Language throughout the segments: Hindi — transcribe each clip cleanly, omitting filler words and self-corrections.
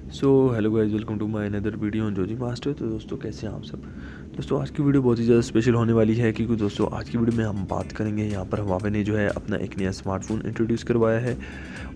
So hello guys, welcome to my another video on Joji master. तो दोस्तों कैसे हैं आप सब। दोस्तों आज की वीडियो बहुत ही ज़्यादा स्पेशल होने वाली है क्योंकि दोस्तों आज की वीडियो में हम बात करेंगे यहाँ पर Huawei ने जो है अपना एक नया स्मार्टफोन इंट्रोड्यूस करवाया है।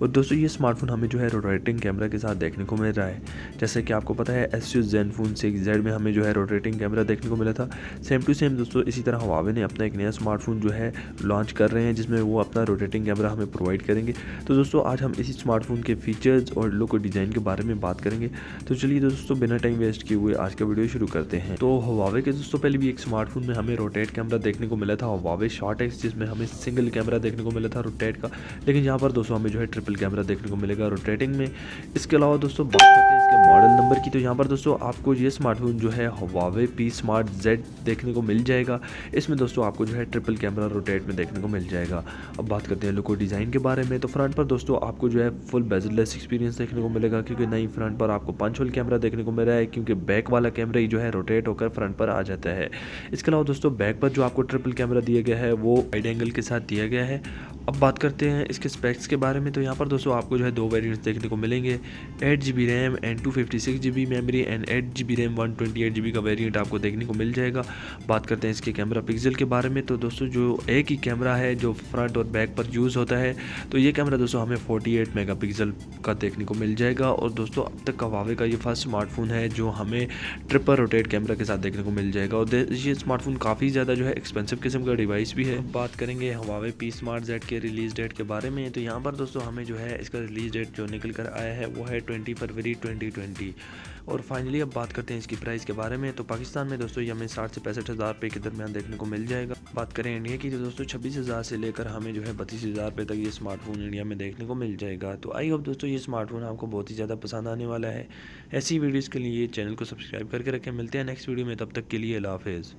और दोस्तों ये स्मार्टफोन हमें जो है रोटेटिंग कैमरा के साथ देखने को मिल रहा है। जैसे कि आपको पता है Asus Zenfone 6Z में हमें जो है रोटेटिंग कैमरा देखने को मिला था। सेम टू सेम दोस्तों इसी तरह Huawei ने अपना एक नया स्मार्टफोन जो है लॉन्च कर रहे हैं जिसमें वो अपना रोटेटिंग कैमरा हमें प्रोवाइड करेंगे। तो दोस्तों आज हम इसी स्मार्टफोन के फीचर्स और लुक और डिज़ाइन के बारे में बात करेंगे। तो चलिए दोस्तों बिना टाइम वेस्ट किए हुए आज का वीडियो शुरू करते हैं। तो Huawei के दोस्तों पहले भी एक स्मार्टफोन में हमें रोटेट कैमरा देखने को मिला था, Huawei Short X, जिसमें हमें सिंगल कैमरा देखने को मिला था रोटेट का। लेकिन यहाँ पर दोस्तों हमें जो है ट्रिपल कैमरा देखने को मिलेगा रोटेटिंग में। इसके अलावा दोस्तों बात करते हैं इसके मॉडल नंबर की। तो यहाँ पर दोस्तों आपको ये स्मार्टफोन जो है Huawei P Smart Z देखने को मिल जाएगा। इसमें दोस्तों आपको जो है ट्रिपल कैमरा रोटेट में देखने को मिल जाएगा। अब बात करते हैं लुक और डिज़ाइन के बारे में। तो फ्रंट पर दोस्तों आपको जो है फुल बेजललेस एक्सपीरियंस देखने को मिलेगा, क्योंकि नई फ्रंट पर आपको पंच होल कैमरा देखने को मिल रहा है, क्योंकि बैक वाला कैमरा ही जो है रोटेट होकर फ्रंट पर आ जाता है। इसके अलावा दोस्तों बैक पर जो आपको ट्रिपल कैमरा दिया गया है वो वाइड एंगल के साथ दिया गया है। अब बात करते हैं इसके स्पेक्स के बारे में। तो यहाँ पर दोस्तों आपको जो है दो वेरिएंट्स देखने को मिलेंगे, 8GB RAM and 256GB memory and 8GB RAM 128GB का वेरिएंट आपको देखने को मिल जाएगा। बात करते हैं इसके कैमरा पिक्सल के बारे में। तो दोस्तों जो एक ही कैमरा है जो फ्रंट और बैक पर यूज़ होता है, तो ये कैमरा दोस्तों हमें 48 मेगापिक्सल का देखने को मिल जाएगा। और दोस्तों अब तक का Huawei का ये फर्स्ट स्मार्टफोन है जो हमें ट्रिपल रोटेट कैमरा के साथ देखने को मिल जाएगा। और ये स्मार्टफोन काफ़ी ज़्यादा जो है एक्सपेंसिव किस्म का डिवाइस भी है। बात करेंगे Huawei P Smart Z के रिलीज़ डेट के बारे में। तो यहाँ पर दोस्तों हमें जो है इसका रिलीज़ डेट जो निकल कर आया है वो है 20 फरवरी 2020। और फाइनली अब बात करते हैं इसकी प्राइस के बारे में। तो पाकिस्तान में दोस्तों ये हमें 60 से 65 हज़ार रुपये के दरमियान देखने को मिल जाएगा। बात करें इंडिया की तो दोस्तों 26,000 से लेकर हमें जो है 32,000 रुपये तक ये स्मार्टफोन इंडिया में देखने को मिल जाएगा। तो आई होप दोस्तों ये स्मार्टफोन आपको बहुत ही ज़्यादा पसंद आने वाला है। ऐसी वीडियोज़ के लिए चैनल को सब्सक्राइब करके रखें। मिलते हैं नेक्स्ट वीडियो में, तब तक के लिए अल्लाह हाफिज़।